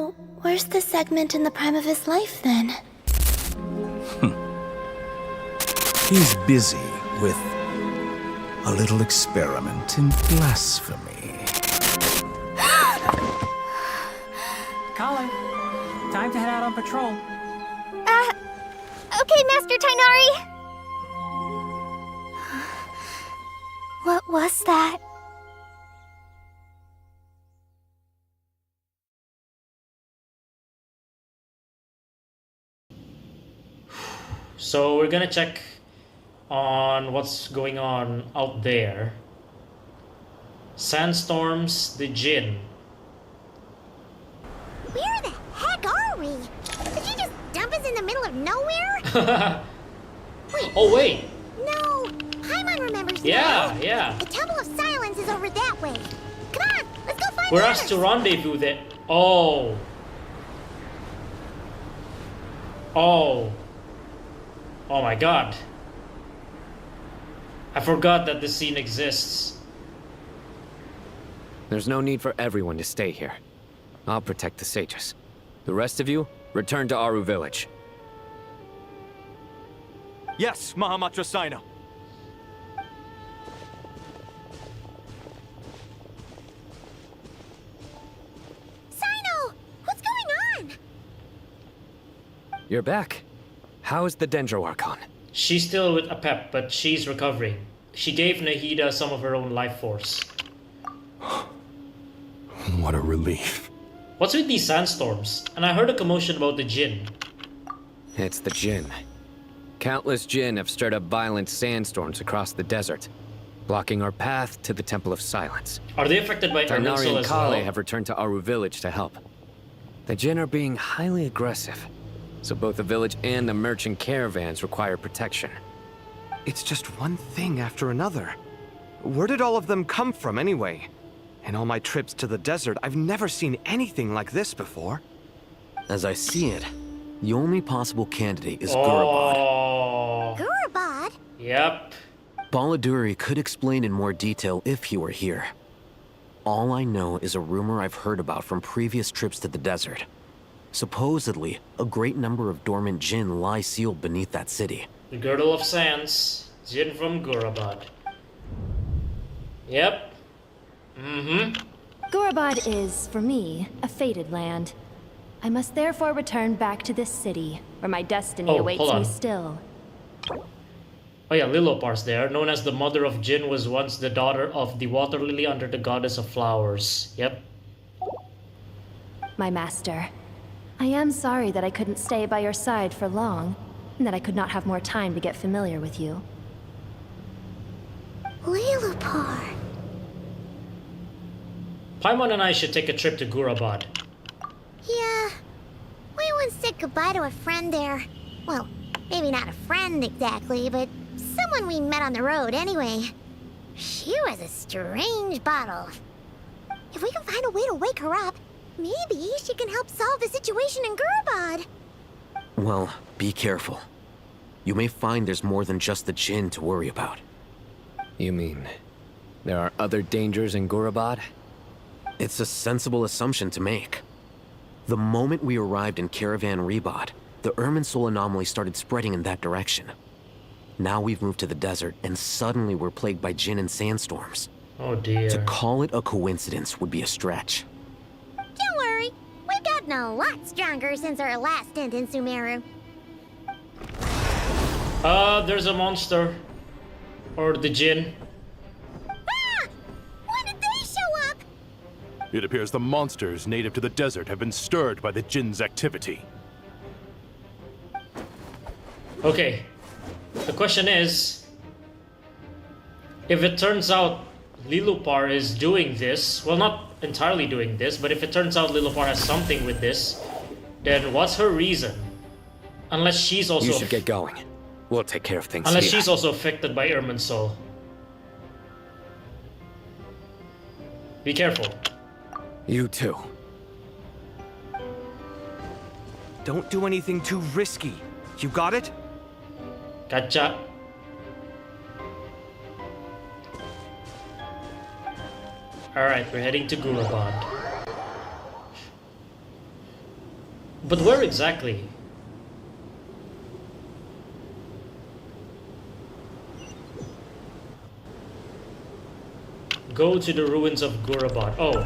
So, where's the segment in the prime of his life then? He's busy with a little experiment in blasphemy. Colin, time to head out on patrol. Okay, Master Tainari! What was that? So we're gonna check on what's going on out there. Sandstorms, the Jinn. Where the heck are we? Did you just dump us in the middle of nowhere? Wait. Oh wait. No, Paimon remembers Yeah, now. yeah. The Temple of Silence is over that way. Come on, let's go find We're the asked to others. rendezvous there. Oh. Oh. Oh my god. I forgot that this scene exists. There's no need for everyone to stay here. I'll protect the sages. The rest of you, return to Aru village. Yes, Mahamatra Sino. Sino, what's going on? You're back. How's the Dendro Archon? She's still with Apep, but she's recovering. She gave Nahida some of her own life force. What a relief. What's with these sandstorms? And I heard a commotion about the Jinn. It's the Jinn. Countless Jinn have stirred up violent sandstorms across the desert, blocking our path to the Temple of Silence. Are they affected by Tarnari Irminsul and as Kale well? have returned to Aru village to help. The Jinn are being highly aggressive, so both the village and the merchant caravans require protection. It's just one thing after another. Where did all of them come from anyway? In all my trips to the desert, I've never seen anything like this before. As I see it, the only possible candidate is Gurabad. Oh. Gurabad? Yep. Baladuri could explain in more detail if he were here. All I know is a rumor I've heard about from previous trips to the desert. Supposedly, a great number of dormant Jinn lie sealed beneath that city. The Girdle of Sands. Jinn from Gurabad. Yep. Gurabad is, for me, a fated land. I must therefore return back to this city, where my destiny Oh, awaits hold on. me still. Oh yeah, Lilopar's there. Known as the Mother of Jinn, was once the daughter of the Water Lily under the Goddess of Flowers. Yep. My master, I am sorry that I couldn't stay by your side for long, and that I could not have more time to get familiar with you. Lilipar. Paimon and I should take a trip to Gurabad. Yeah. We once said goodbye to a friend there. Well, maybe not a friend exactly, but someone we met on the road anyway. She was a strange bottle. If we can find a way to wake her up, maybe she can help solve the situation in Gurabad. Well, be careful. You may find there's more than just the Jinn to worry about. You mean, there are other dangers in Gurabad? It's a sensible assumption to make. The moment we arrived in Caravan Rebad, the Irminsul anomaly started spreading in that direction. Now we've moved to the desert, and suddenly we're plagued by Jinn and sandstorms. Oh dear. To call it a coincidence would be a stretch. Don't worry, we've gotten a lot stronger since our last stint in Sumeru. There's a monster. Or the Jinn. Ah! When did they show up? It appears the monsters native to the desert have been stirred by the Jinn's activity. Okay. The question is, if it turns out Lilupar is doing this, well, not entirely doing this, but if it turns out Lilupar has something with this, then what's her reason? Unless she's also You should get going. We'll take care of things unless here. she's also affected by Irminsul. Be careful. You too. Don't do anything too risky. You got it? Gotcha. Alright, we're heading to Gurabad. But where exactly? Go to the ruins of Gurabad. Oh.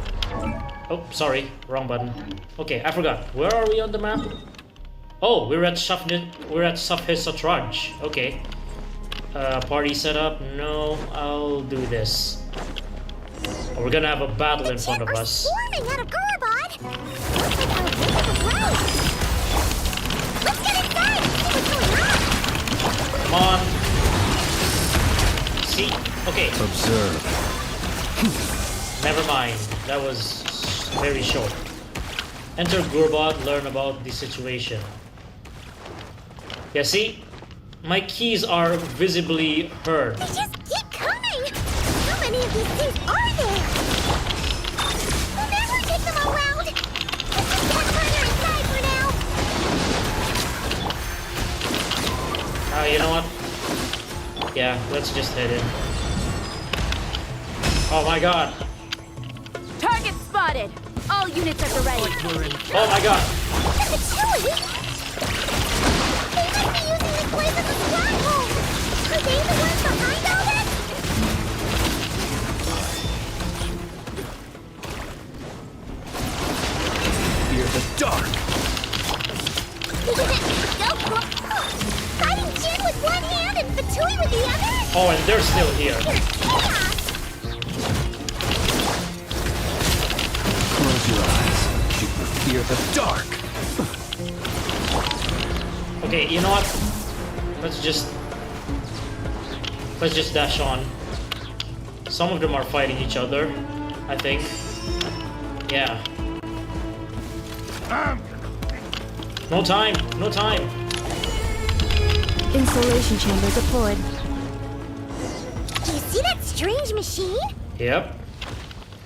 Oh, sorry. Wrong button. Okay, I forgot. Where are we on the map? Oh, we're at Safhe Satraj. Okay. Party setup? No, I'll do this. Oh, we're gonna have a battle in front of us. Swarming out of Gurabad. Looks like our way of the road. Let's get inside and see what's going on. Come on. See? Okay. Observe. Never mind. That was very short. Enter Gurabad, learn about the situation. Yeah, see? My keys are visibly heard. They just keep coming. How many of these things are there? We'll never take them all round. Let's just get further inside for now. You know what? Yeah, let's just head in. Oh my god. Target spotted! All units at the ready. Oh my god. That's a Chewie! They must be using this place as a stronghold! Are they the ones behind all this? Fear the dark. Go! Fighting Jin with one hand and Fatui with the other? Oh, and they're still here. Chaos! Close your eyes. You will fear the dark. Okay, you know what? Let's just dash on. Some of them are fighting each other, I think. Yeah. No time, no time. Installation chamber deployed. Do you see that strange machine? Yep.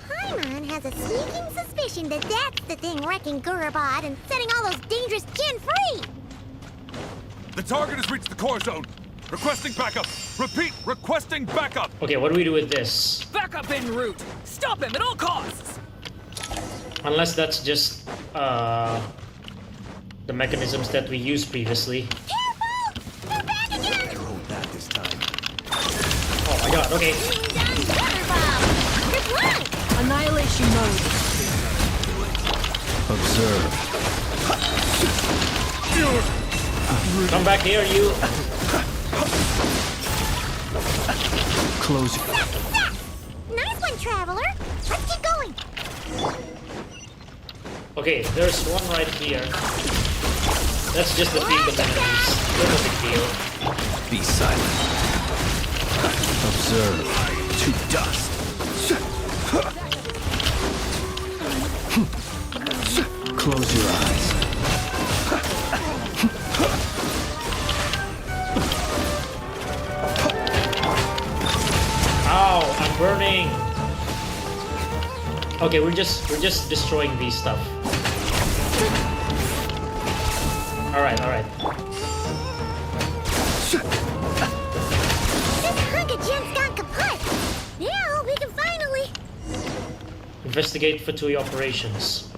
Paimon has a sneaking suspicion that that's the thing wrecking Gurabad and setting all those dangerous Jin free! The target has reached the core zone. Requesting backup. Repeat, requesting backup. Okay, what do we do with this? Backup en route. Stop him at all costs. Unless that's just the mechanisms that we used previously. Careful! They're back again! Hold that this time. Oh my god, okay. Done Thunder Bomb! Reply! Annihilation mode. Observe. Come back here, you. Close your Nice one, Traveler! Let's keep going! Okay, there's one right here. Let's just defeat the enemies. No big deal. Be silent. Observe. To dust. Close your eyes. Ow, I'm burning. Okay, we're just destroying these stuff. Alright. This hunk of Jin's gone kaput! Now we can finally... Investigate Fatui operations.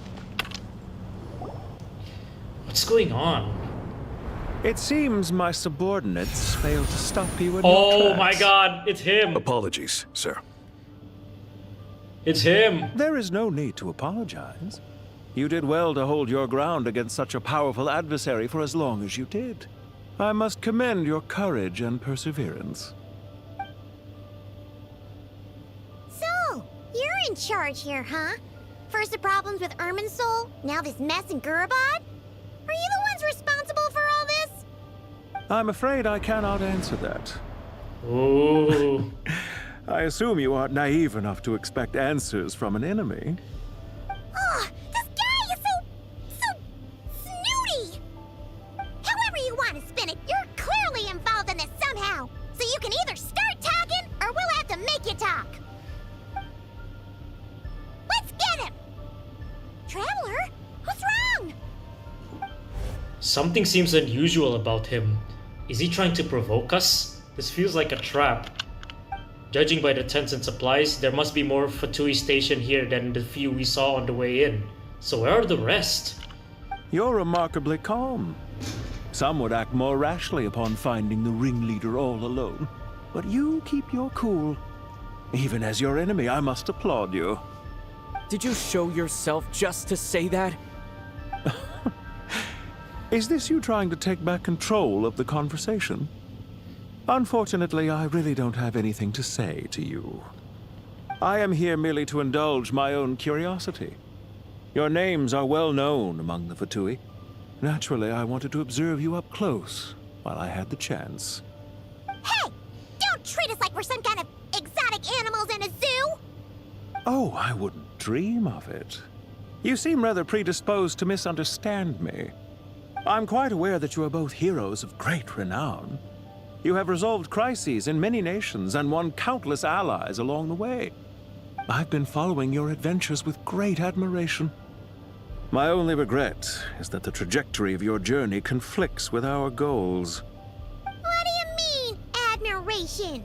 What's going on? It seems my subordinates failed to stop you in your Oh tracks. my god, it's him! Apologies, sir. It's him! There is no need to apologize. You did well to hold your ground against such a powerful adversary for as long as you did. I must commend your courage and perseverance. So, you're in charge here, huh? First the problems with Irminsul, now this mess in Gurabad? Are you the ones responsible for all this? I'm afraid I cannot answer that. Ooh. I assume you aren't naive enough to expect answers from an enemy. Oh, this guy is so snooty! However you want to spin it, you're clearly involved in this somehow. So you can either start talking, or we'll have to make you talk. Let's get him! Traveler, what's wrong? Something seems unusual about him. Is he trying to provoke us? This feels like a trap. Judging by the tents and supplies, there must be more Fatui stationed here than the few we saw on the way in. So where are the rest? You're remarkably calm. Some would act more rashly upon finding the ringleader all alone. But you keep your cool. Even as your enemy, I must applaud you. Did you show yourself just to say that? Is this you trying to take back control of the conversation? Unfortunately, I really don't have anything to say to you. I am here merely to indulge my own curiosity. Your names are well known among the Fatui. Naturally, I wanted to observe you up close while I had the chance. Hey! Don't treat us like we're some kind of exotic animals in a zoo! Oh, I wouldn't dream of it. You seem rather predisposed to misunderstand me. I'm quite aware that you are both heroes of great renown. You have resolved crises in many nations and won countless allies along the way. I've been following your adventures with great admiration. My only regret is that the trajectory of your journey conflicts with our goals. What do you mean, admiration?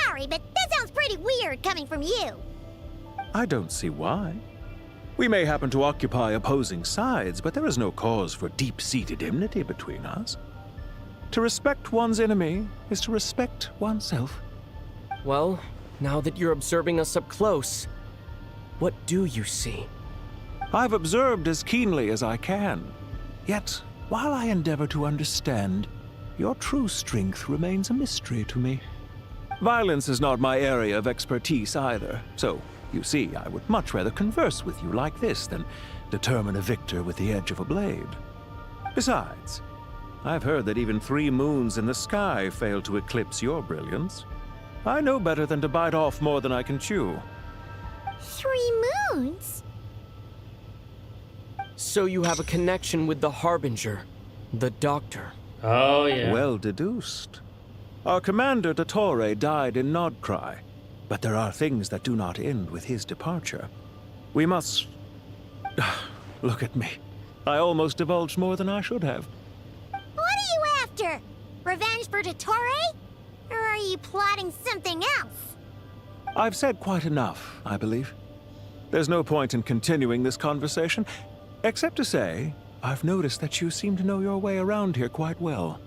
Sorry, but that sounds pretty weird coming from you. I don't see why. We may happen to occupy opposing sides, but there is no cause for deep-seated enmity between us. To respect one's enemy is to respect oneself. Well, now that you're observing us up close, what do you see? I've observed as keenly as I can. Yet, while I endeavor to understand, your true strength remains a mystery to me. Violence is not my area of expertise either, so, you see, I would much rather converse with you like this than determine a victor with the edge of a blade. Besides, I've heard that even 3 moons in the sky fail to eclipse your brilliance. I know better than to bite off more than I can chew. 3 moons? So you have a connection with the Harbinger, the Doctor. Oh, yeah. Well deduced. Our commander, Dottore, died in Nodcry, but there are things that do not end with his departure. We must... Look at me. I almost divulged more than I should have. What are you after? Revenge for Dottore? Or are you plotting something else? I've said quite enough, I believe. There's no point in continuing this conversation, except to say, I've noticed that you seem to know your way around here quite well.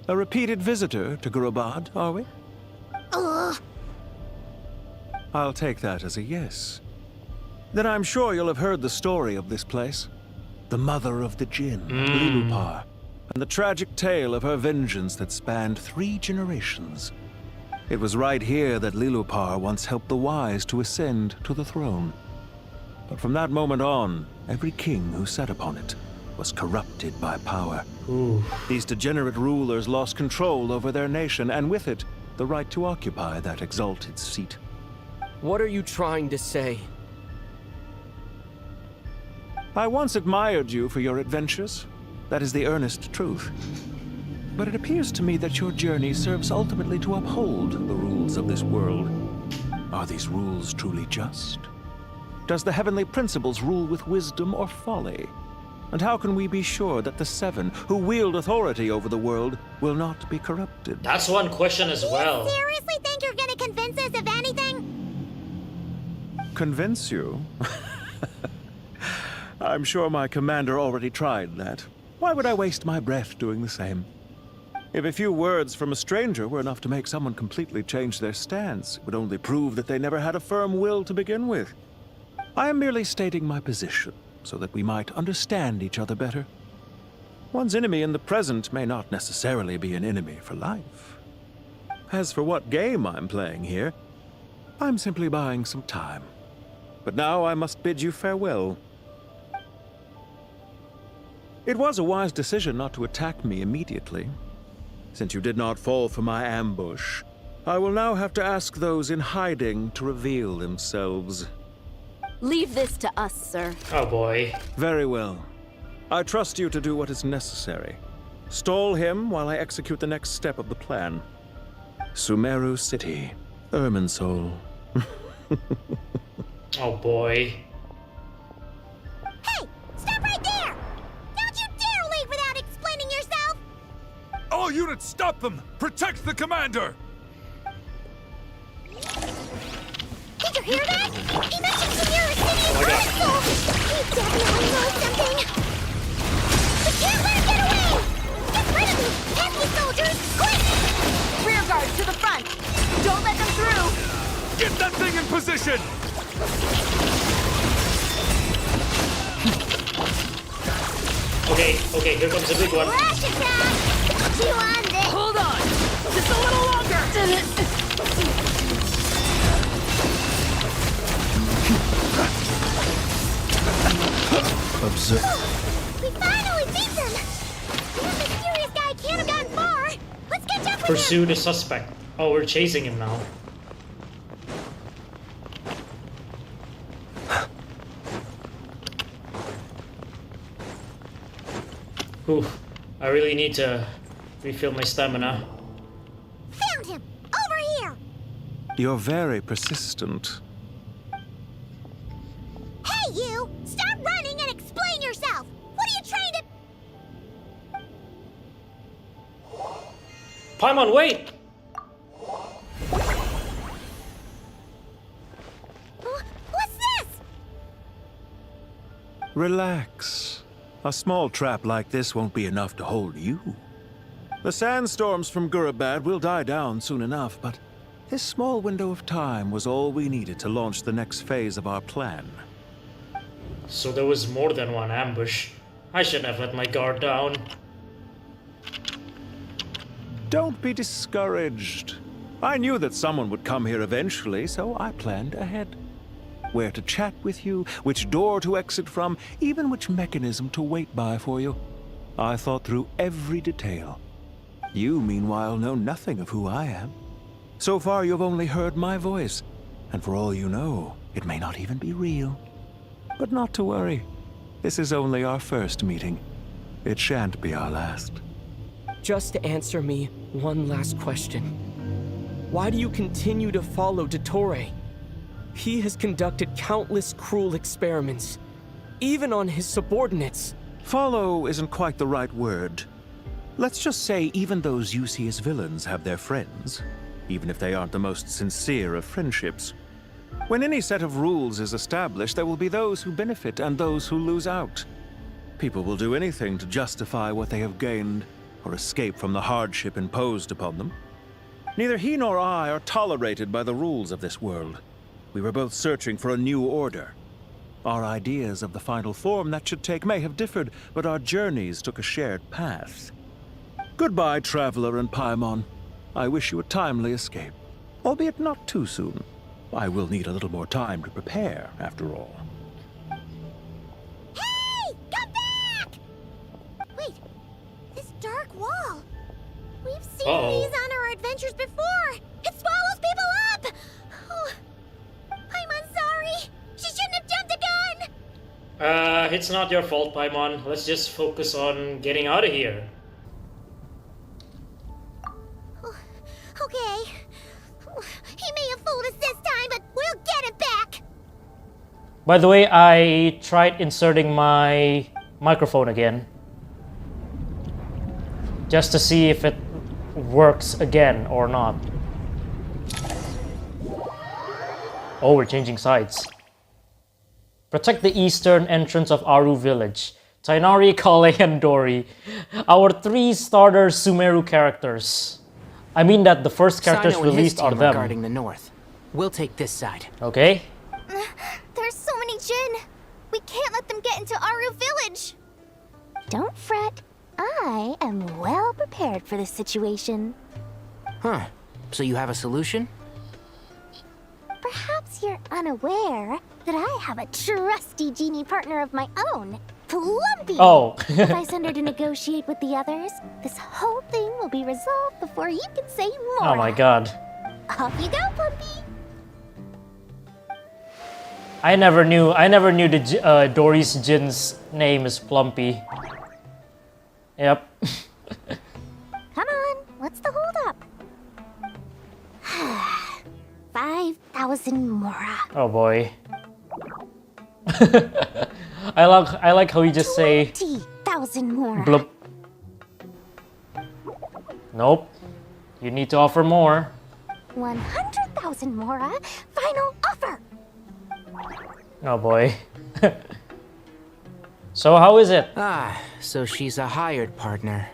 A repeated visitor to Gurabad, are we? Ugh. I'll take that as a yes. Then I'm sure you'll have heard the story of this place. The mother of the Jinn, Lilupar, and the tragic tale of her vengeance that spanned 3 generations. It was right here that Lilupar once helped the wise to ascend to the throne. But from that moment on, every king who sat upon it was corrupted by power. These degenerate rulers lost control over their nation, and with it, the right to occupy that exalted seat. What are you trying to say? I once admired you for your adventures. That is the earnest truth. But it appears to me that your journey serves ultimately to uphold the rules of this world. Are these rules truly just? Does the heavenly principles rule with wisdom or folly? And how can we be sure that the 7 who wield authority over the world will not be corrupted? That's one question as well. You seriously think you're gonna convince us of anything? Convince you? I'm sure my commander already tried that. Why would I waste my breath doing the same? If a few words from a stranger were enough to make someone completely change their stance, it would only prove that they never had a firm will to begin with. I am merely stating my position, so that we might understand each other better. One's enemy in the present may not necessarily be an enemy for life. As for what game I'm playing here, I'm simply buying some time. But now I must bid you farewell. It was a wise decision not to attack me immediately. Since you did not fall for my ambush, I will now have to ask those in hiding to reveal themselves. Leave this to us, sir. Oh boy. Very well. I trust you to do what is necessary. Stall him while I execute the next step of the plan. Sumeru City, Irminsul. Oh boy. Hey! Stop right there! Don't you dare leave without explaining yourself! All units, stop them! Protect the commander! Did you hear that? He mentioned Sumeru City and Irminsul! He definitely knows something! Okay, okay, here comes a big one. Flash attack! You on this? Hold on! Just a little longer! Observe. We finally beat them! That mysterious guy can't have gotten far! Let's catch up with Pursue the suspect. Oh, we're chasing him now. Ooh, I really need to refill my stamina. him! Found him! Over here! You're very persistent. Hey, you! Stop running and explain yourself! What are you trying to... Paimon, wait! What's this? Relax. A small trap like this won't be enough to hold you. The sandstorms from Gurabad will die down soon enough, but this small window of time was all we needed to launch the next phase of our plan. So there was more than one ambush. I shouldn't have let my guard down. Don't be discouraged. I knew that someone would come here eventually, so I planned ahead. Where to chat with you, which door to exit from, even which mechanism to wait by for you. I thought through every detail. You, meanwhile, know nothing of who I am. So far, you've only heard my voice, and for all you know, it may not even be real. But not to worry. This is only our first meeting. It shan't be our last. Just answer me one last question. Why do you continue to follow Dottore? He has conducted countless cruel experiments, even on his subordinates. Follow isn't quite the right word. Let's just say even those you see as villains have their friends, even if they aren't the most sincere of friendships. When any set of rules is established, there will be those who benefit and those who lose out. People will do anything to justify what they have gained or escape from the hardship imposed upon them. Neither he nor I are tolerated by the rules of this world. We were both searching for a new order. Our ideas of the final form that should take may have differed, but our journeys took a shared path. Goodbye, Traveler and Paimon. I wish you a timely escape, albeit not too soon. I will need a little more time to prepare, after all. Hey! Come back! Wait, this dark wall. We've seen these on our adventures before. It swallows people up! Oh, I'm sorry. She shouldn't have jumped the gun! It's not your fault, Paimon. Let's just focus on getting out of here. Okay. He may have fooled us this time, but we'll get him back! By the way, I tried inserting my microphone again. Just to see if it works again or not. Oh, we're changing sides. Protect the eastern entrance of Aru village. Tainari, Kale, and Dori. Our 3 starter Sumeru characters. I mean that the first characters Sino and his released are team them. Regarding the north. We'll take this side. Okay. There's so many Jin. We can't let them get into Aru village. Don't fret. I am well prepared for this situation. Huh. So you have a solution? Perhaps you're unaware that I have a trusty genie partner of my own, Plumpy. Oh. If I send her to negotiate with the others, this whole thing will be resolved before you can say more. Oh my god. Off you go, Plumpy. I never knew the Dory's Jin's name is Plumpy. Yep. Come on, what's the holdup? 5,000 mora. Oh boy. I like how you just say 20,000 mora. blup. Nope. You need to offer more. 100,000 mora. Final offer. Oh boy. So how is it? Ah, so she's a hired partner.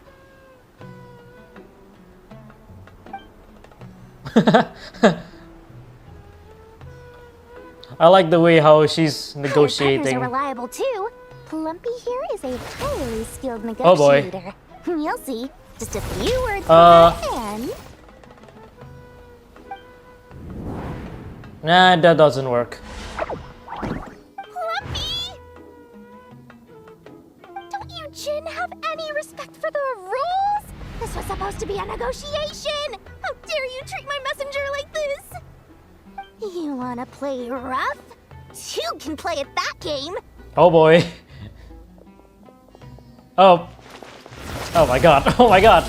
I like the way how she's Hired partners negotiating. are reliable too. Plumpy here is a highly skilled Oh boy. negotiator. You'll see. Just a few words from her and... Nah, that doesn't work. Plumpy! Don't you Jin have any respect for the rules? This was supposed to be a negotiation! How dare you treat my messenger like this? You wanna play rough? You can play at that game! Oh boy. Oh. Oh my god. Oh my god.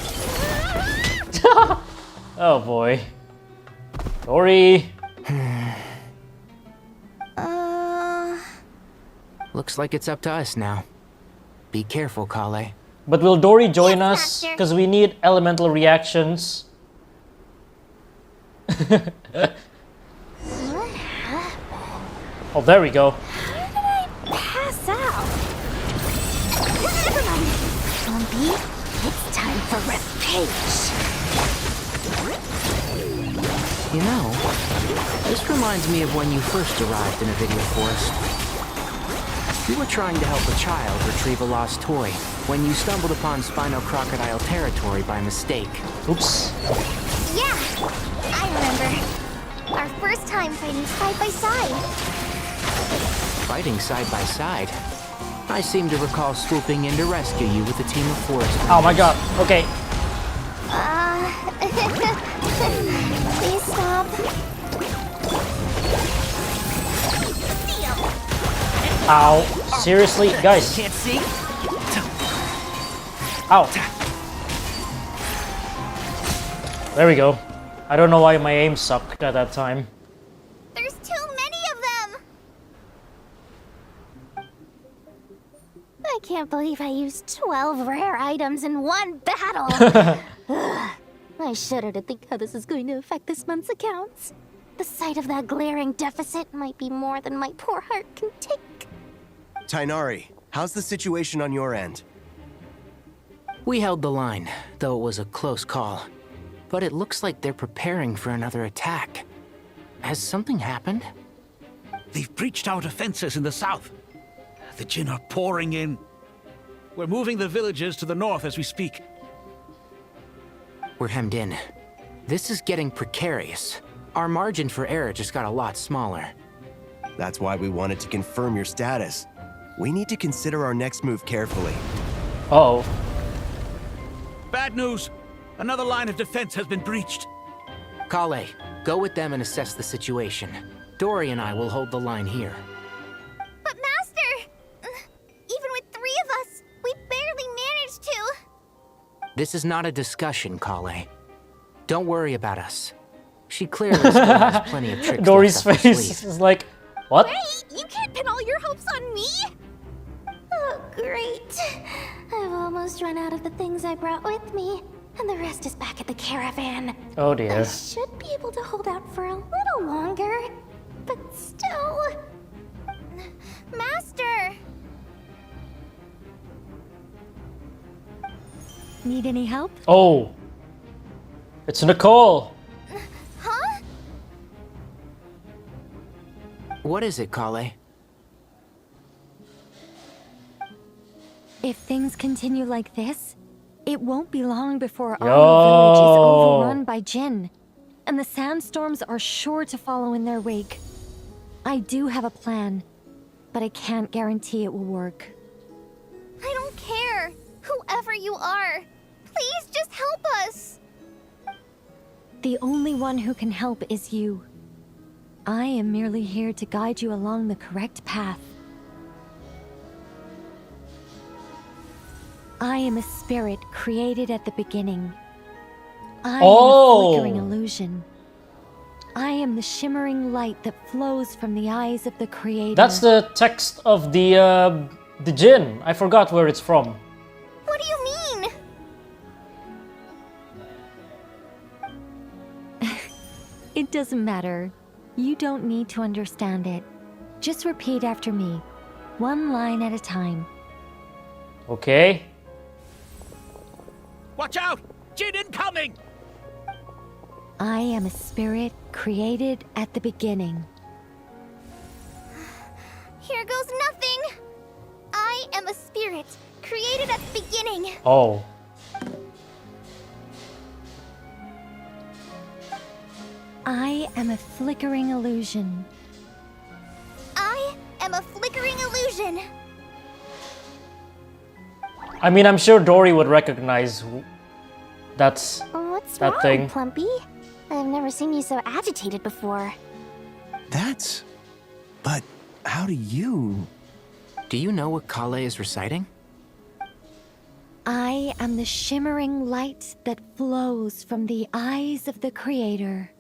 Oh boy. Dory. Looks like it's up to us now. Be careful, Kale. But will Dory join us? Master. Because we need elemental reactions. Oh, there we go. How did I pass out? Never mind. Plumpy, it's time for revenge. You know, this reminds me of when you first arrived in a video forest. You were trying to help a child retrieve a lost toy when you stumbled upon Spino Crocodile territory by mistake. Oops. Yeah, I remember. Our first time fighting side by side. Fighting side by side. I seem to recall swooping in to rescue you with a team of forest rangers. Oh my god. Okay. Please stop. Ow. Seriously? Guys. Can't see? Ow. There we go. I don't know why my aim sucked at that time. There's too many of them! I can't believe I used 12 rare items in one battle. Ugh. I shudder to think how this is going to affect this month's accounts. The sight of that glaring deficit might be more than my poor heart can take. Tainari, how's the situation on your end? We held the line, though it was a close call. But it looks like they're preparing for another attack. Has something happened? They've breached our defenses in the south. The Jin are pouring in. We're moving the villagers to the north as we speak. We're hemmed in. This is getting precarious. Our margin for error just got a lot smaller. That's why we wanted to confirm your status. We need to consider our next move carefully. Uh-oh. Bad news! Another line of defense has been breached. Kale, go with them and assess the situation. Dory and I will hold the line here. But Master! Even with 3 of us, we barely managed to. This is not a discussion, Kale. Don't worry about us. She clearly still has plenty of tricks Dory's left up her face sleeve. is like, what? Wait, you can't pin all your hopes on me? Oh, great. I've almost run out of the things I brought with me, and the rest is back at the caravan. Oh I dear. should be able to hold out for a little longer, but still... Master! Need any help? Oh. It's Nicole. Huh? What is it, Kale? If things continue like this, it won't be long before Yo. our village is overrun by Jin, and the sandstorms are sure to follow in their wake. I do have a plan, but I can't guarantee it will work. I don't care. Whoever you are, please just help us. The only one who can help is you. I am merely here to guide you along the correct path. I am a spirit created at the beginning. I am a flickering illusion. I am the shimmering light that flows from the eyes of the Creator. That's the text of the Jin. I forgot where it's from. What do you mean? It doesn't matter. You don't need to understand it. Just repeat after me, one line at a time. Okay. Watch out! Jin incoming! I am a spirit created at the beginning. Here goes nothing. I spirit, created at the beginning. Oh. I am a flickering illusion. I am a flickering illusion. I mean, I'm sure Dory would recognize that's What's that wrong, thing. Plumpy? I've never seen you so agitated before. That's... But how do you... Do you know what Kale is reciting? I am the shimmering light that flows from the eyes of the Creator.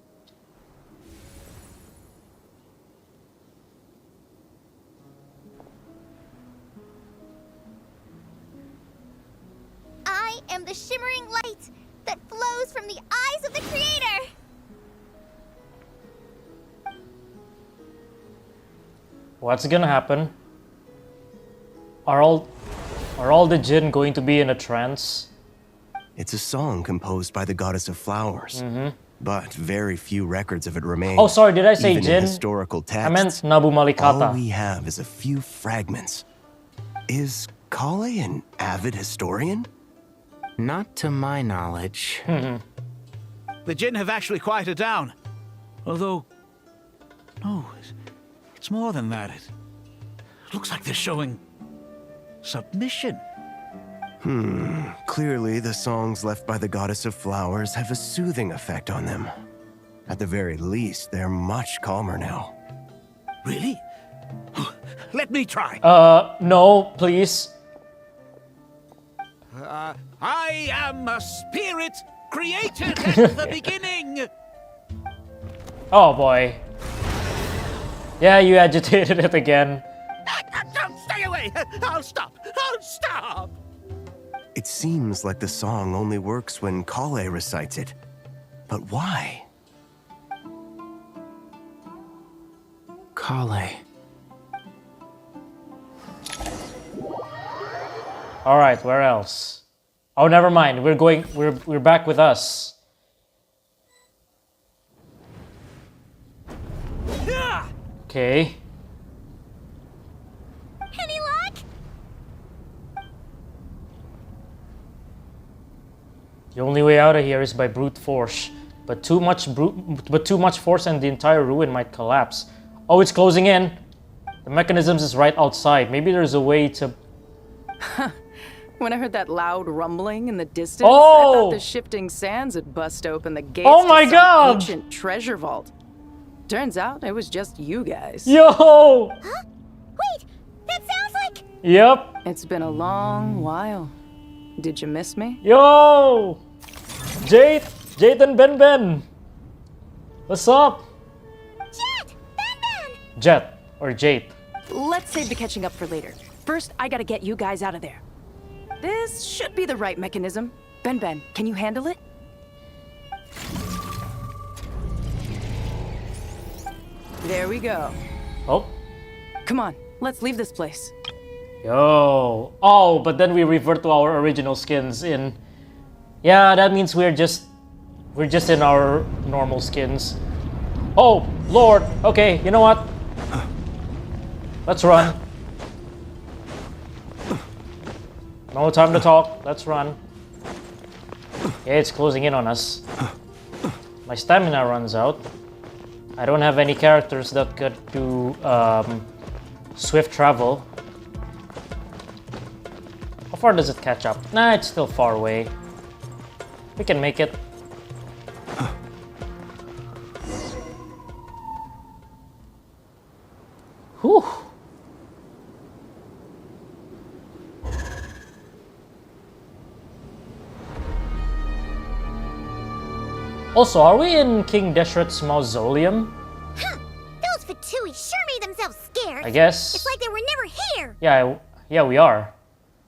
I am the shimmering light that flows from the eyes of the Creator. What's gonna happen? Are all the Jinn going to be in a trance? It's a song composed by the goddess of flowers. But very few records of it remain. Oh, sorry, did I say Even Jinn? in historical texts, I meant Nabu Malikata. all we have is a few fragments. Is Kale an avid historian? Not to my knowledge. The Jinn have actually quieted down. Although... No, it's more than that. It looks like they're showing... submission. Clearly, the songs left by the goddess of flowers have a soothing effect on them. At the very least, they're much calmer now. Really? Let me try. No, please. I am a spirit created at the beginning. Oh boy. Yeah, you agitated it again. Don't stay away. I'll stop. I'll stop. It seems like the song only works when Kale recites it. But why? Kale. All right, where else? Oh, never mind. We're back with us. Okay. Any luck? The only way out of here is by brute force. But too much force and the entire ruin might collapse. Oh, it's closing in. The mechanisms is right outside. Maybe there's a way to... When I heard that loud rumbling in the distance, I Oh! thought the shifting sands had bust open the gates Oh to my some God! ancient treasure vault. Turns out it was just you guys. Yo! Huh? Wait, that sounds like... Yep. It's been a long while. Did you miss me? Yo! Jeht and Benben. What's up? Jeht! Benben! Jeht or Jeht. Let's save the catching up for later. First, I gotta get you guys out of there. This should be the right mechanism. Benben, can you handle it? There we go. Oh. Come on, let's leave this place. Yo. Oh, but then we revert to our original skins in... Yeah, that means we're just in our normal skins. Oh, Lord. Okay, you know what? Let's run. No time to talk. Let's run. Yeah, it's closing in on us. My stamina runs out. I don't have any characters that could do swift travel. How far does it catch up? Nah, it's still far away. We can make it. Whew. Also, are we in King Deshret's mausoleum? Huh. Those Fatui sure made themselves scarce. I guess. It's like they were never here. Yeah, we are.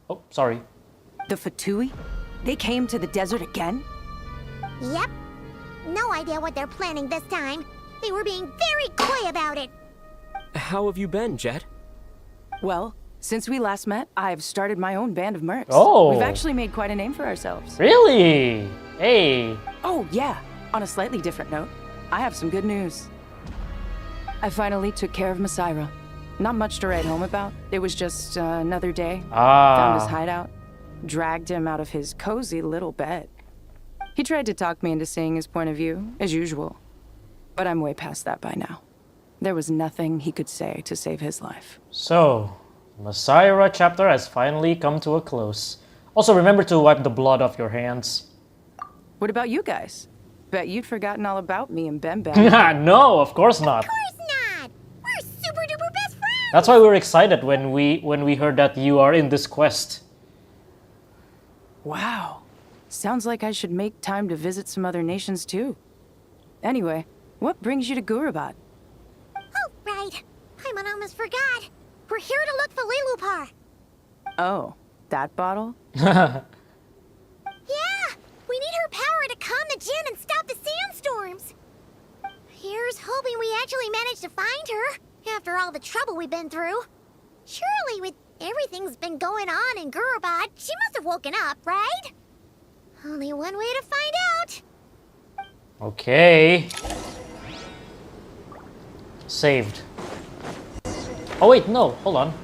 Oh, sorry. The Fatui? They came to the desert again? Yep. No idea what they're planning this time. They were being very coy about it. How have you been, Jeht? Well, since we last met, I've started my own band of mercs. Oh. We've actually made quite a name for ourselves. Really? Hey. Oh, yeah. On a slightly different note, I have some good news. I finally took care of Masaira. Not much to write home about. It was just another day. Ah. Found his hideout. Dragged him out of his cozy little bed. He tried to talk me into seeing his point of view, as usual. But I'm way past that by now. There was nothing he could say to save his life. So, Messiah chapter has finally come to a close. Also, remember to wipe the blood off your hands. What about you guys? Bet you'd forgotten all about me and Benben. No, of course not. Of course not! We're super duper best friends! That's why we were excited when we heard that you are in this quest. Wow. Sounds like I should make time to visit some other nations too. Anyway, what brings you to Gurabad? Oh, right. I almost forgot. We're here to look for Lilupar. Oh, that bottle? Yeah! We need her power to calm the Jinn and stop the sandstorms. Here's hoping we actually manage to find her, after all the trouble we've been through. Surely, with everything's been going on in Gurabad, she must have woken up, right? Only one way to find out. Okay. Saved. Oh wait, no, hold on.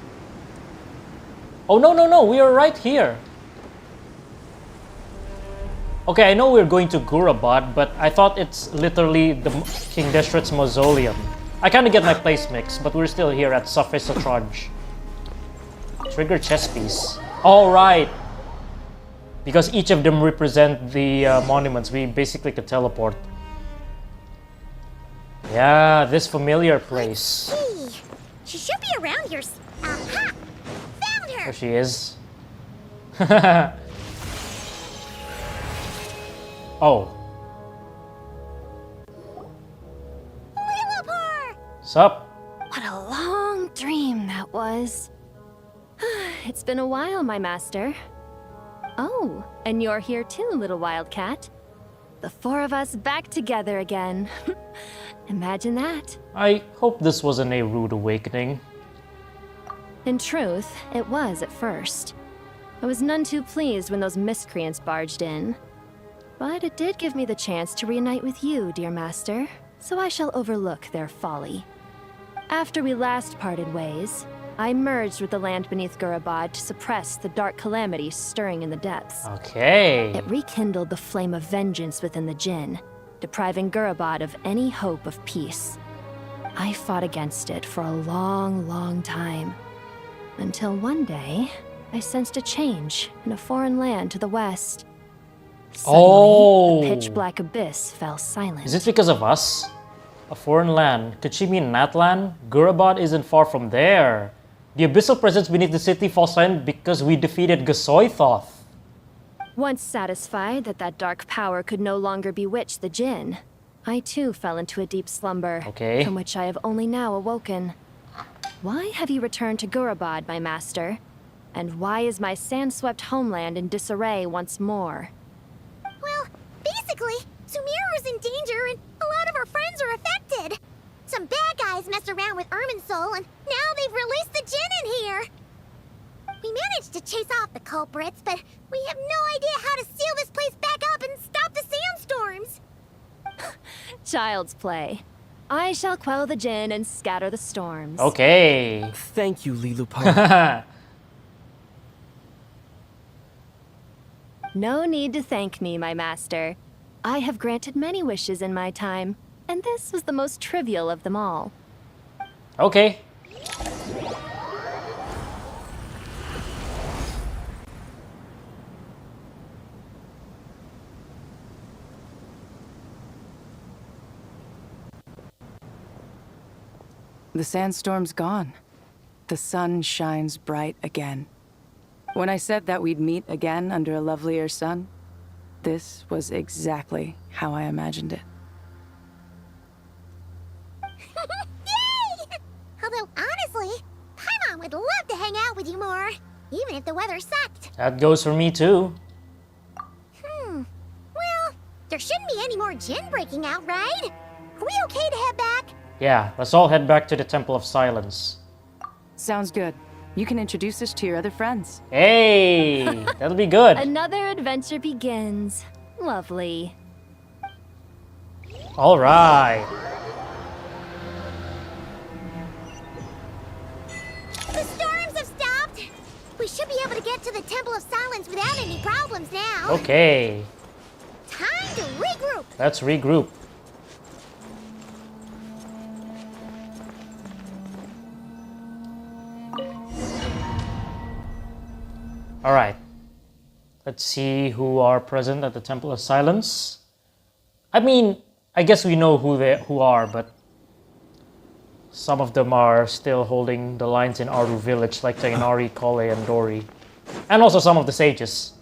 Oh no, we are right here. Okay, I know we're going to Gurabad, but I thought it's literally the King Deshret's mausoleum. I kind of get my place mixed, but we're still here at Surface Atraj. Trigger chess piece. All right. Because each of them represent the monuments, we basically could teleport. Yeah, this familiar place. She should be around here. Aha! Found her! There she is. Oh. Lilupar! Sup? What a long dream that was. It's been a while, my master. Oh, and you're here too, little wildcat. The four of us back together again. Imagine that. I hope this wasn't a rude awakening. In truth, it was at first. I was none too pleased when those miscreants barged in. But it did give me the chance to reunite with you, dear master, so I shall overlook their folly. After we last parted ways, I merged with the land beneath Gurabad to suppress the dark calamities stirring in the depths. Okay. It rekindled the flame of vengeance within the Jinn, depriving Gurabad of any hope of peace. I fought against it for a long time, until one day, I sensed a change in a foreign land to the west. Suddenly, the pitch-black abyss fell silent. Is it because of us? A foreign land. Could she mean Natlan? Gurabad isn't far from there. The abyssal presence beneath the city falls silent because we defeated Gasoithoth. Once satisfied that that dark power could no longer bewitch the Jinn, I too fell into a deep slumber, from which I have only now awoken. Why have you returned to Gurabad, my master? And why is my sand-swept homeland in disarray once more? Well, basically, Sumeru's in danger and a lot of our friends are affected. Some bad guys messed around with Irminsul and now they've released the Jinn in here. We managed to chase off the culprits, but we have no idea how to seal this place back up and stop the sandstorms. Child's play. I shall quell the Jinn and scatter the storms. Okay. Thank you, Lilupar. No need to thank me, my master. I have granted many wishes in my time, and this was the most trivial of them all. Okay. The sandstorm's gone. The sun shines bright again. When I said that we'd meet again under a lovelier sun, this was exactly how I imagined it. Yay! Although, honestly, Paimon would love to hang out with you more, even if the weather sucked. That goes for me too. Well, there shouldn't be any more Jinn breaking out, right? Are we okay to head back? Yeah, let's all head back to the Temple of Silence. Sounds good. You can introduce us to your other friends. Hey, that'll be good. Another adventure begins. Lovely. All right. We should be able to get to the Temple of Silence without any problems now. Okay. Time to regroup. Let's regroup. Alright. Let's see who are present at the Temple of Silence. I mean, I guess we know who are, but some of them are still holding the lines in Aru village, like Tainari, Kole, and Dori. And also some of the sages.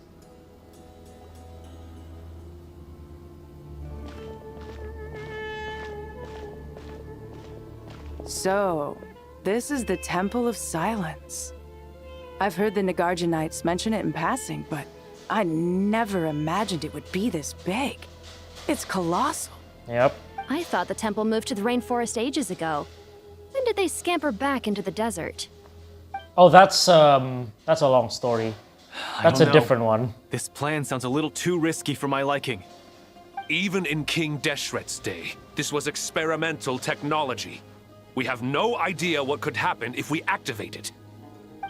So, this is the Temple of Silence. I've heard the Nagarjanites mention it in passing, but I never imagined it would be this big. It's colossal. Yep. I thought the temple moved to the rainforest ages ago. When did they scamper back into the desert? Oh, that's a long story. That's a different one. This plan sounds a little too risky for my liking. Even in King Deshret's day, this was experimental technology. We have no idea what could happen if we activate it.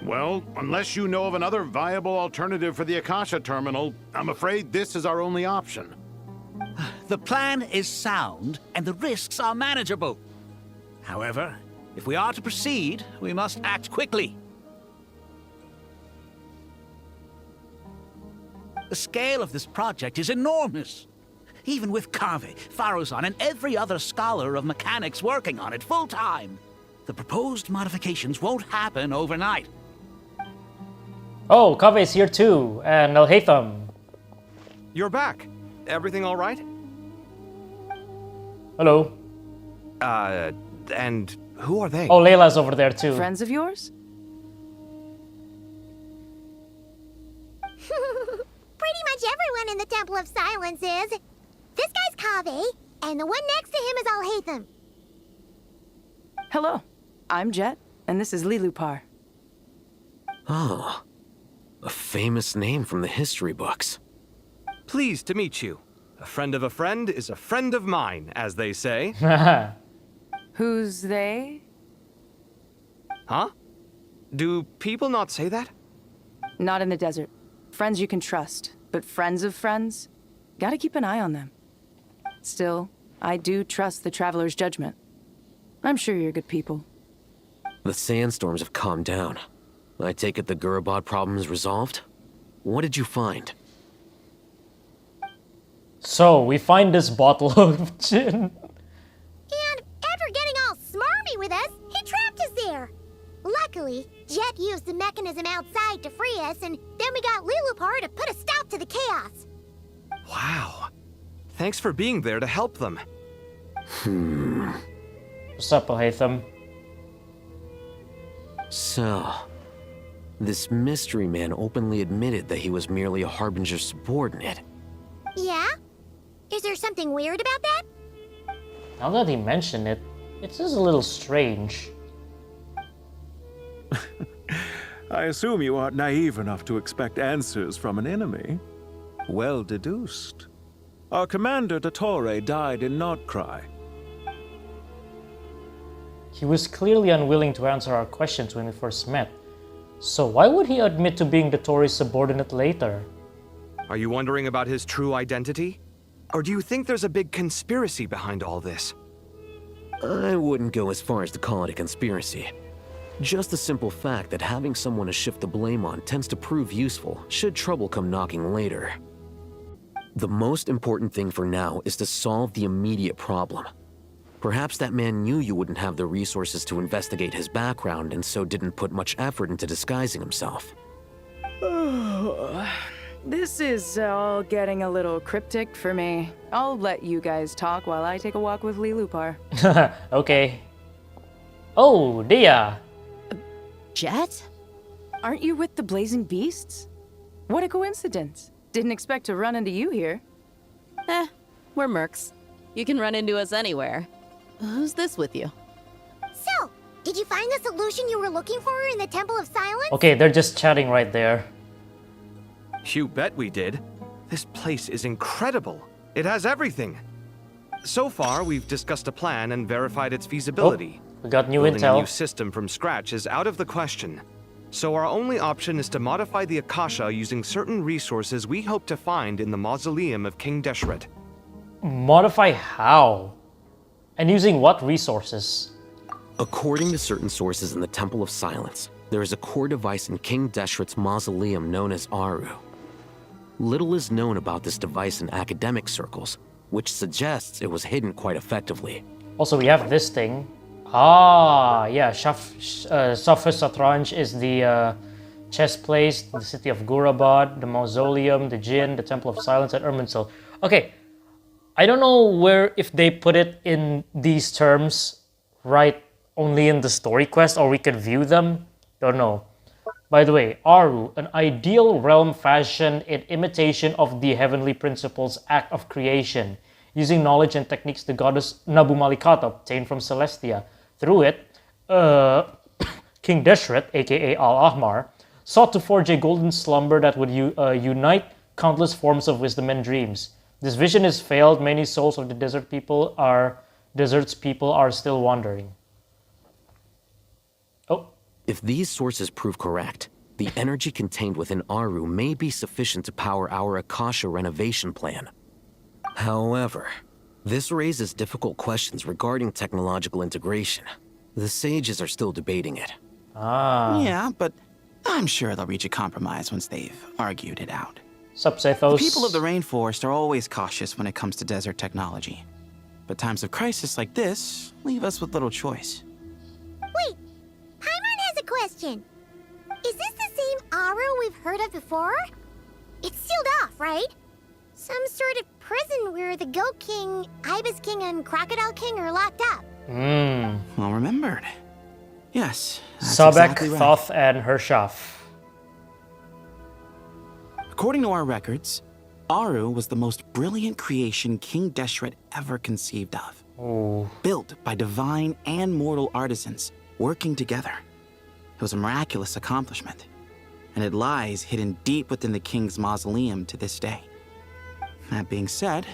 Well, unless you know of another viable alternative for the Akasha terminal, I'm afraid this is our only option. The plan is sound, and the risks are manageable. However, if we are to proceed, we must act quickly. The scale of this project is enormous. Even with Kave, Faruzan, and every other scholar of mechanics working on it full-time, the proposed modifications won't happen overnight. Oh, Kave's here too, and Al-Haytham. You're back. Everything all right? Hello. And who are they? Oh, Layla's over there too. Friends of yours? Pretty much everyone in the Temple of Silence is. This guy's Kave, and the one next to him is Al-Haytham. Hello, I'm Jeht, and this is Lilupar. Oh, a famous name from the history books. Pleased to meet you. A friend of a friend is a friend of mine, as they say. Who's they? Huh? Do people not say that? Not in the desert. Friends you can trust, but friends of friends? Gotta keep an eye on them. Still, I do trust the Traveler's judgment. I'm sure you're good people. The sandstorms have calmed down. I take it the Gurabad problem is resolved? What did you find? So, we find this bottle of gin. And after getting all smarmy with us, he trapped us there. Luckily, Jeht used the mechanism outside to free us, and then we got Lilupar to put a stop to the chaos. Wow. Thanks for being there to help them. What's up, Al-Haytham? So, this mystery man openly admitted that he was merely a Harbinger's subordinate. Yeah? Is there something weird about that? Now that he mentioned it, it's just a little strange. I assume you aren't naive enough to expect answers from an enemy. Well deduced. Our commander, Dottore, died in Nordcry. He was clearly unwilling to answer our questions when we first met. So why would he admit to being Dottore's subordinate later? Are you wondering about his true identity? Or do you think there's a big conspiracy behind all this? I wouldn't go as far as to call it a conspiracy. Just the simple fact that having someone to shift the blame on tends to prove useful should trouble come knocking later. The most important thing for now is to solve the immediate problem. Perhaps that man knew you wouldn't have the resources to investigate his background and so didn't put much effort into disguising himself. This is all getting a little cryptic for me. I'll let you guys talk while I take a walk with Lilupar. Okay. Oh, Dia. Jeht? Aren't you with the Blazing Beasts? What a coincidence. Didn't expect to run into you here. We're mercs. You can run into us anywhere. Who's this with you? So, did you find the solution you were looking for in the Temple of Silence? Okay, they're just chatting right there. You bet we did. This place is incredible. It has everything. So far, we've discussed a plan and verified its feasibility. We got new Building intel. a new system from scratch is out of the question. So our only option is to modify the Akasha using certain resources we hope to find in the mausoleum of King Deshret. Modify how? And using what resources? According to certain sources in the Temple of Silence, there is a core device in King Deshret's mausoleum known as Aru. Little is known about this device in academic circles, which suggests it was hidden quite effectively. Also, we have this thing. Ah, yeah, Safis Satranj is the chess place, the city of Gurabad, the mausoleum, the Jinn, the Temple of Silence, and Irminsul. Okay, I don't know where if they put it in these terms, right, only in the story quest, or we could view them. Don't know. By the way, Aru, an ideal realm fashioned in imitation of the heavenly principles act of creation, using knowledge and techniques the goddess Nabu Malikata obtained from Celestia. Through it, King Deshret, aka Al-Ahmar, sought to forge a golden slumber that would unite countless forms of wisdom and dreams. This vision has failed. Many souls of the desert's people are still wandering. Oh. If these sources prove correct, the energy contained within Aru may be sufficient to power our Akasha renovation plan. However, this raises difficult questions regarding technological integration. The sages are still debating it. Yeah, but I'm sure they'll reach a compromise once they've argued it out. The people of the rainforest are always cautious when it comes to desert technology. But times of crisis like this leave us with little choice. Wait, Paimon has a question. Is this the same Aru we've heard of before? It's sealed off, right? Some sort of prison where the Goat King, Ibis King, and Crocodile King are locked up. Well remembered. Yes, that's Sabek, exactly right. Thoth, and Hershaf. According to our records, Aru was the most brilliant creation King Deshret ever conceived of. Ooh. Built by divine and mortal artisans working together. It was a miraculous accomplishment, and it lies hidden deep within the king's mausoleum to this day. That being said,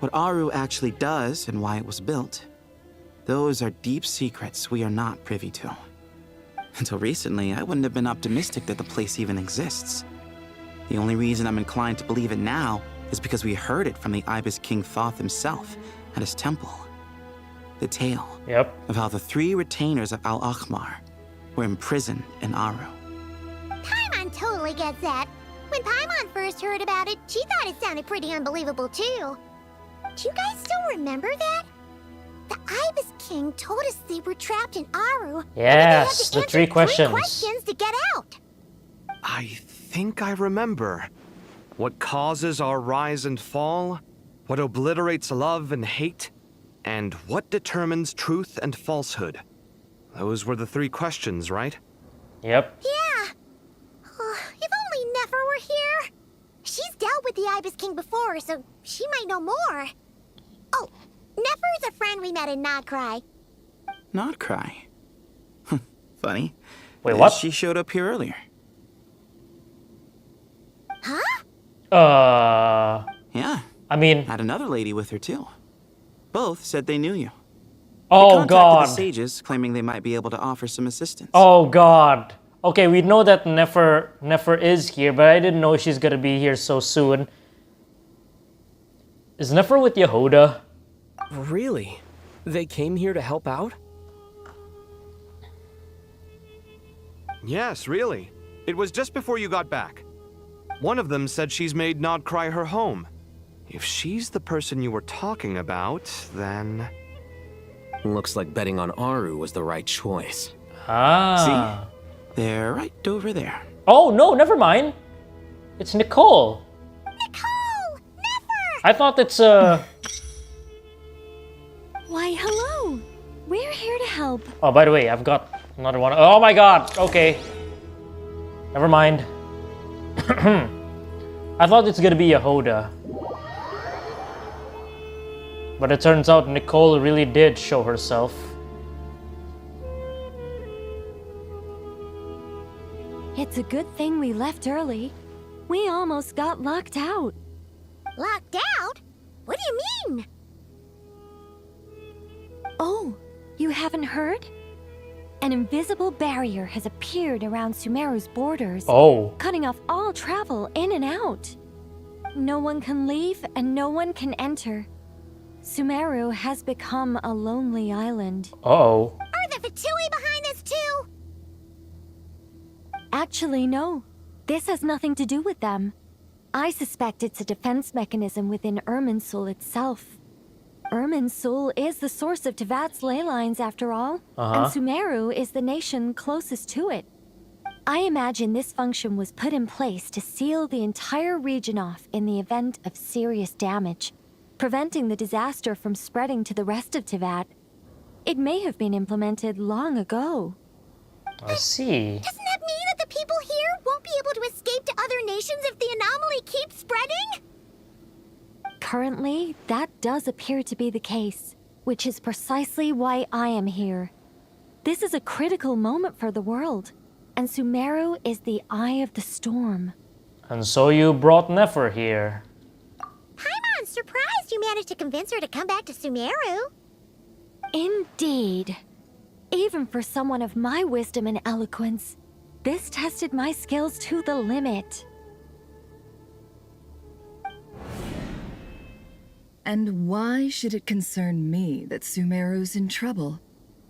what Aru actually does and why it was built, those are deep secrets we are not privy to. Until recently, I wouldn't have been optimistic that the place even exists. The only reason I'm inclined to believe it now is because we heard it from the Ibis King Thoth himself at his temple. The tale of how the 3 retainers of Al-Ahmar were imprisoned in Aru. Paimon totally gets that. When Paimon first heard about it, she thought it sounded pretty unbelievable too. Do you guys still remember that? The Ibis King told us they were trapped in Aru. Yes, the 3 questions. 3 questions to get out. I think I remember. What causes our rise and fall? What obliterates love and hate? And what determines truth and falsehood? Those were the 3 questions, right? Yep. Yeah. If only Nefer were here. She's dealt with the Ibis King before, so she might know more. Oh, Nefer's a friend we met in Nodcry. Nodcry? Funny. Wait, what? She showed up here earlier. Huh? Yeah. I mean... Had another lady with her, too. Both said they knew you. Oh, they contacted God. the sages, claiming they might be able to offer some assistance. Oh, God. Okay, we know that Nefer is here, but I didn't know she's gonna be here so soon. Is Nefer with Yehuda? Really? They came here to help out? Yes, really. It was just before you got back. One of them said she's made Nodcry her home. If she's the person you were talking about, then... Looks like betting on Aru was the right choice. Ah. See? They're right over there. Oh, no, never mind. It's Nicole. Nicole! Nefer! I thought it's, Why, hello. We're here to help. Oh, by the way, I've got another one. Oh my God. Okay. Never mind. I thought it's gonna be Yehuda. But it turns out Nicole really did show herself. It's a good thing we left early. We almost got locked out. Locked out? What do you mean? Oh, you haven't heard? An invisible barrier has appeared around Sumeru's borders, cutting off all travel in and out. No one can leave and no one can enter. Sumeru has become a lonely island. Uh-oh. Are the Fatui behind this too? Actually, no. This has nothing to do with them. I suspect it's a defense mechanism within Irminsul itself. Irminsul is the source of Tevat's ley lines, after all, and Sumeru is the nation closest to it. I imagine this function was put in place to seal the entire region off in the event of serious damage, preventing the disaster from spreading to the rest of Tevat. It may have been implemented long ago. I see. Doesn't that mean that the people here won't be able to escape to other nations if the anomaly keeps spreading? Currently, that does appear to be the case, which is precisely why I am here. This is a critical moment for the world, and Sumeru is the eye of the storm. And so you brought Nefer here. Paimon's surprised you managed to convince her to come back to Sumeru. Indeed. Even for someone of my wisdom and eloquence, this tested my skills to the limit. And why should it concern me that Sumeru's in trouble?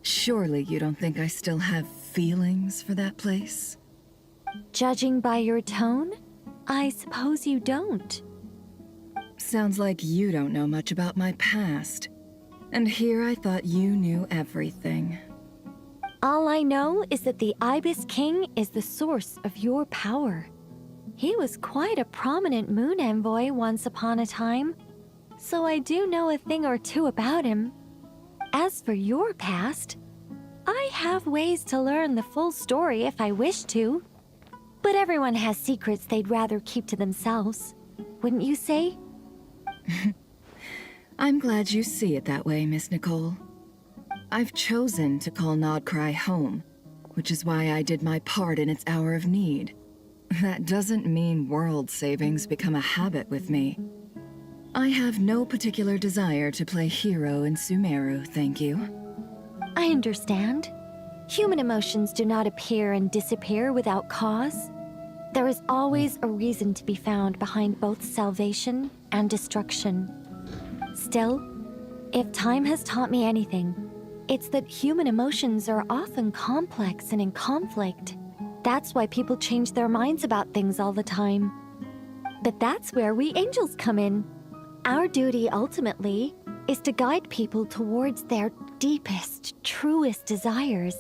Surely you don't think I still have feelings for that place? Judging by your tone, I suppose you don't. Sounds like you don't know much about my past. And here I thought you knew everything. All I know is that the Ibis King is the source of your power. He was quite a prominent moon envoy once upon a time, so I do know a thing or two about him. As for your past, I have ways to learn the full story if I wish to. But everyone has secrets they'd rather keep to themselves, wouldn't you say? I'm glad you see it that way, Miss Nicole. I've chosen to call Nodcry home, which is why I did my part in its hour of need. That doesn't mean world savings become a habit with me. I have no particular desire to play hero in Sumeru, thank you. I understand. Human emotions do not appear and disappear without cause. There is always a reason to be found behind both salvation and destruction. Still, if time has taught me anything, it's that human emotions are often complex and in conflict. That's why people change their minds about things all the time. But that's where we angels come in. Our duty, ultimately, is to guide people towards their deepest, truest desires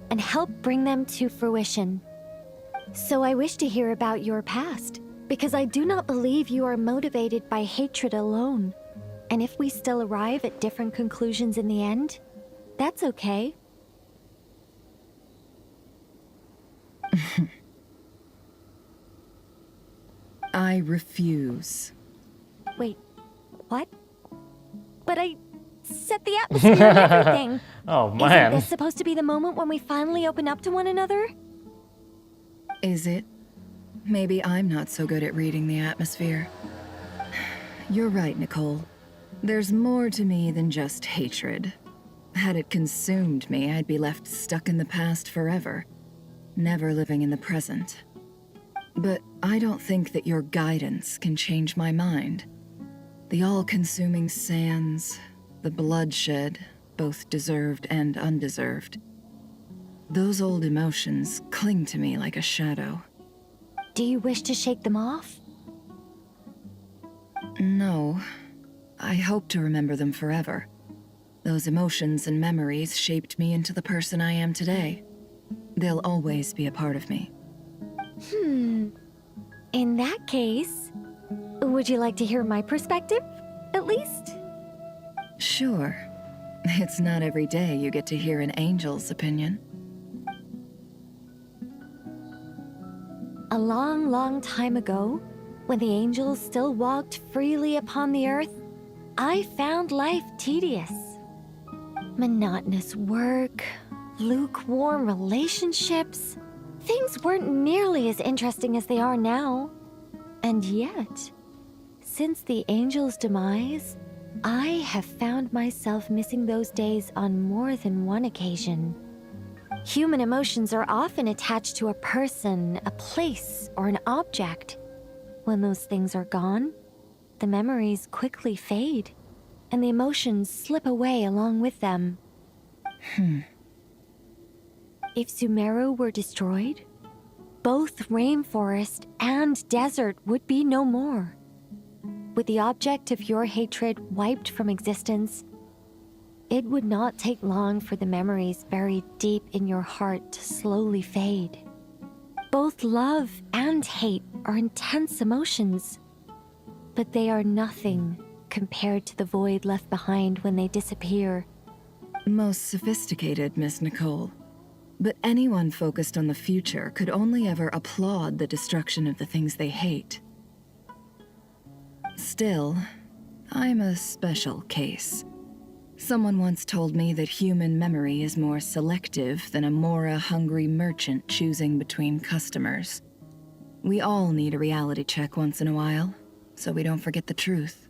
and help bring them to fruition. So I wish to hear about your past, because I do not believe you are motivated by hatred alone. And if we still arrive at different conclusions in the end, that's okay. I refuse. Wait, what? But I set the atmosphere and everything. Oh, man. Isn't this supposed to be the moment when we finally open up to one another? Is it? Maybe I'm not so good at reading the atmosphere. You're right, Nicole. There's more to me than just hatred. Had it consumed me, I'd be left stuck in the past forever, never living in the present. But I don't think that your guidance can change my mind. The all-consuming sands, the bloodshed, both deserved and undeserved. Those old emotions cling to me like a shadow. Do you wish to shake them off? No. I hope to remember them forever. Those emotions and memories shaped me into the person I am today. They'll always be a part of me. In that case, would you like to hear my perspective, at least? Sure. It's not every day you get to hear an angel's opinion. A long, long time ago, when the angels still walked freely upon the earth, I found life tedious. Monotonous work, lukewarm relationships. Things weren't nearly as interesting as they are now. And yet, since the angel's demise, I have found myself missing those days on more than one occasion. Human emotions are often attached to a person, a place, or an object. When those things are gone, the memories quickly fade, and the emotions slip away along with them. If Sumeru were destroyed, both rainforest and desert would be no more. With the object of your hatred wiped from existence, it would not take long for the memories buried deep in your heart to slowly fade. Both love and hate are intense emotions, but they are nothing compared to the void left behind when they disappear. Most sophisticated, Miss Nicole. But anyone focused on the future could only ever applaud the destruction of the things they hate. Still, I'm a special case. Someone once told me that human memory is more selective than a Mora-hungry merchant choosing between customers. We all need a reality check once in a while, so we don't forget the truth.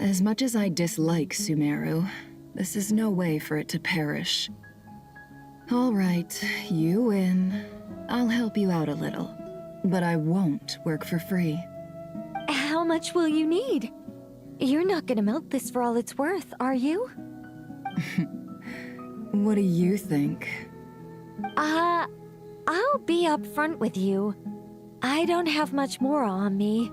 As much as I dislike Sumeru, this is no way for it to perish. All right, you win. I'll help you out a little, but I won't work for free. How much will you need? You're not gonna milk this for all it's worth, are you? What do you think? I'll be upfront with you. I don't have much more on me.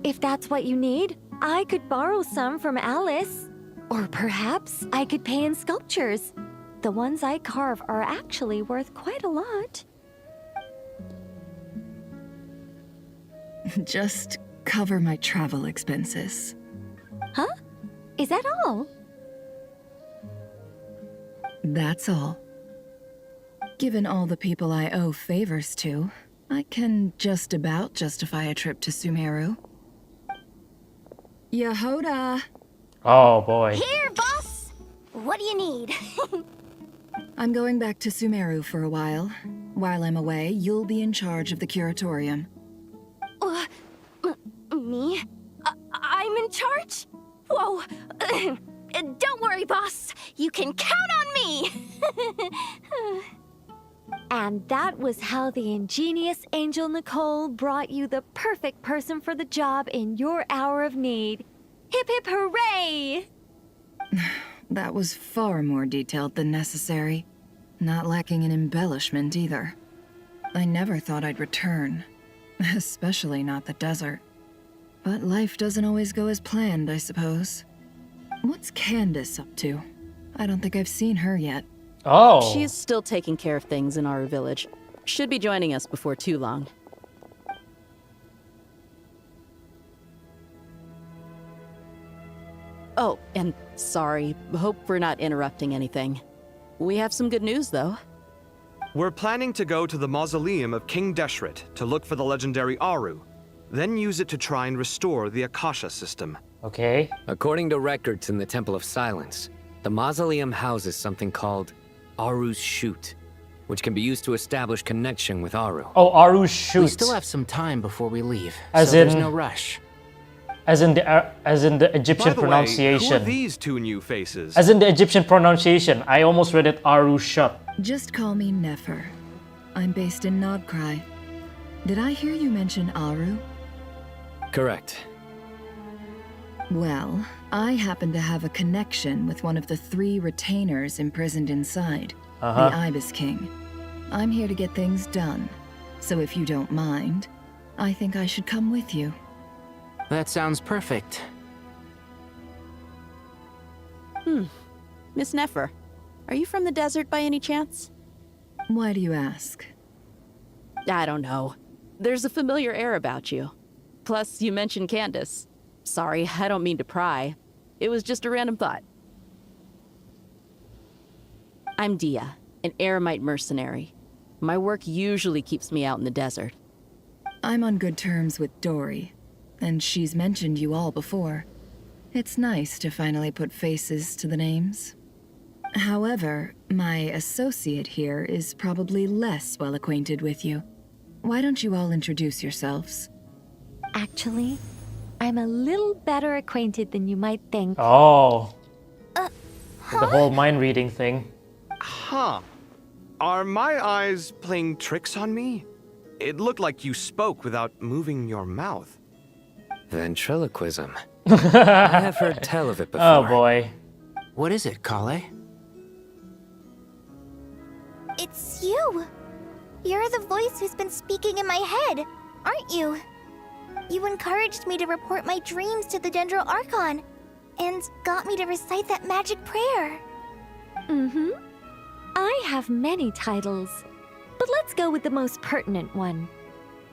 If that's what you need, I could borrow some from Alice. Or perhaps I could pay in sculptures. The ones I carve are actually worth quite a lot. Just cover my travel expenses. Huh? Is that all? That's all. Given all the people I owe favors to, I can just about justify a trip to Sumeru. Yehoda! Oh boy. Here, boss! What do you need? I'm going back to Sumeru for a while. While I'm away, you'll be in charge of the curatorium. Me? I'm in charge? Whoa. Don't worry, boss. You can count on me. And that was how the ingenious Angel Nicole brought you the perfect person for the job in your hour of need. Hip hip hooray! That was far more detailed than necessary. Not lacking in embellishment either. I never thought I'd return. Especially not the desert. But life doesn't always go as planned, I suppose. What's Candace up to? I don't think I've seen her yet. Oh. She's still taking care of things in our village. Should be joining us before too long. Oh, and sorry. Hope we're not interrupting anything. We have some good news, though. We're planning to go to the mausoleum of King Deshret to look for the legendary Aru, then use it to try and restore the Akasha system. Okay. According to records in the Temple of Silence, the mausoleum houses something called Aru's Shoot, which can be used to establish connection with Aru. Oh, Aru's Shoot. We still have some time before we leave, As so in- there's no rush. As in the Egyptian By the pronunciation. way, who are these two new faces? As in the Egyptian pronunciation. I almost read it Aru Shut. Just call me Nefer. I'm based in Nodcry. Did I hear you mention Aru? Correct. Well, I happen to have a connection with one of the 3 retainers imprisoned inside, the Ibis King. I'm here to get things done, so if you don't mind, I think I should come with you. That sounds perfect. Miss Nefer, are you from the desert by any chance? Why do you ask? I don't know. There's a familiar air about you. Plus, you mentioned Candace. Sorry, I don't mean to pry. It was just a random thought. I'm Dia, an eremite mercenary. My work usually keeps me out in the desert. I'm on good terms with Dory, and she's mentioned you all before. It's nice to finally put faces to the names. However, my associate here is probably less well acquainted with you. Why don't you all introduce yourselves? Actually, I'm a little better acquainted than you might think. Oh. The whole mind reading thing. Huh. Are my eyes playing tricks on me? It looked like you spoke without moving your mouth. Ventriloquism. I have heard tell of it before. Oh boy. What is it, Kale? It's you. You're the voice who's been speaking in my head, aren't you? You encouraged me to report my dreams to the Dendro Archon, and got me to recite that magic prayer. Mm-hmm. I have many titles, but let's go with the most pertinent one.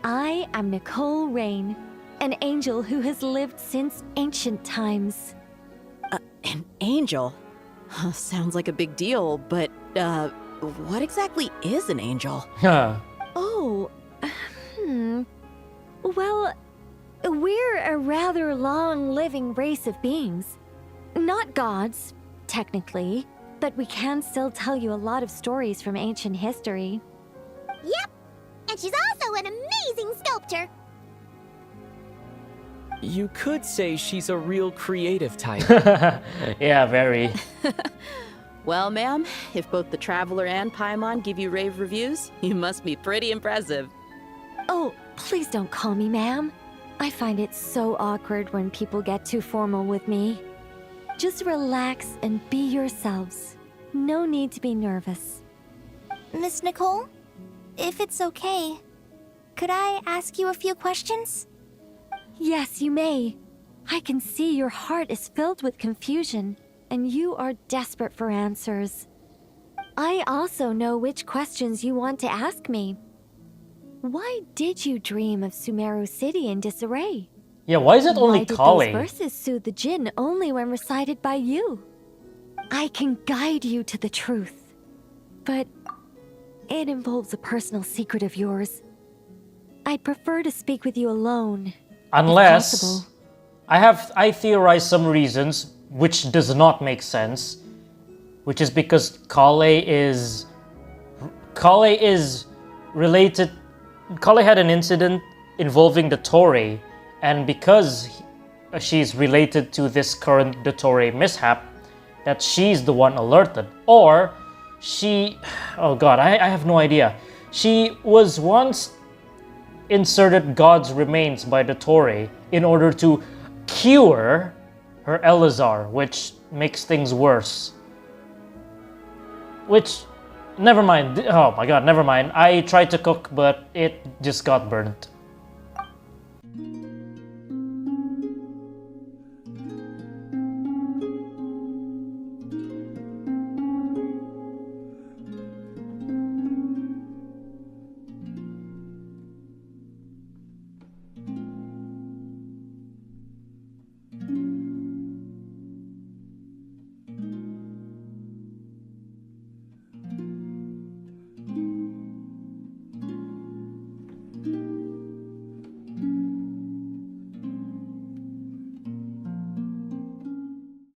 I am Nicole Rain, an angel who has lived since ancient times. An angel? Sounds like a big deal, but, what exactly is an angel? Oh, Well, we're a rather long-living race of beings. Not gods, technically, but we can still tell you a lot of stories from ancient history. Yep, and she's also an amazing sculptor. You could say she's a real creative type. Yeah, very. Well, ma'am, if both the Traveler and Paimon give you rave reviews, you must be pretty impressive. Oh, please don't call me ma'am. I find it so awkward when people get too formal with me. Just relax and be yourselves. No need to be nervous. Miss Nicole, if it's okay, could I ask you a few questions? Yes, you may. I can see your heart is filled with confusion, and you are desperate for answers. I also know which questions you want to ask me. Why did you dream of Sumeru City in disarray? Yeah, why is it only Why did Kale? those verses soothe the Jinn only when recited by you? I can guide you to the truth, but it involves a personal secret of yours. I'd prefer to speak with you alone. Unless I theorize some reasons which does not make sense, which is because Kale is related. Kale had an incident involving the Torii, and because she's related to this current Dottore mishap, that she's the one alerted. Or she, oh god, I have no idea. She was once inserted God's remains by Dottore in order to cure her Elazar, which makes things worse. Which, never mind. Oh my god, never mind. I tried to cook, but it just got burnt.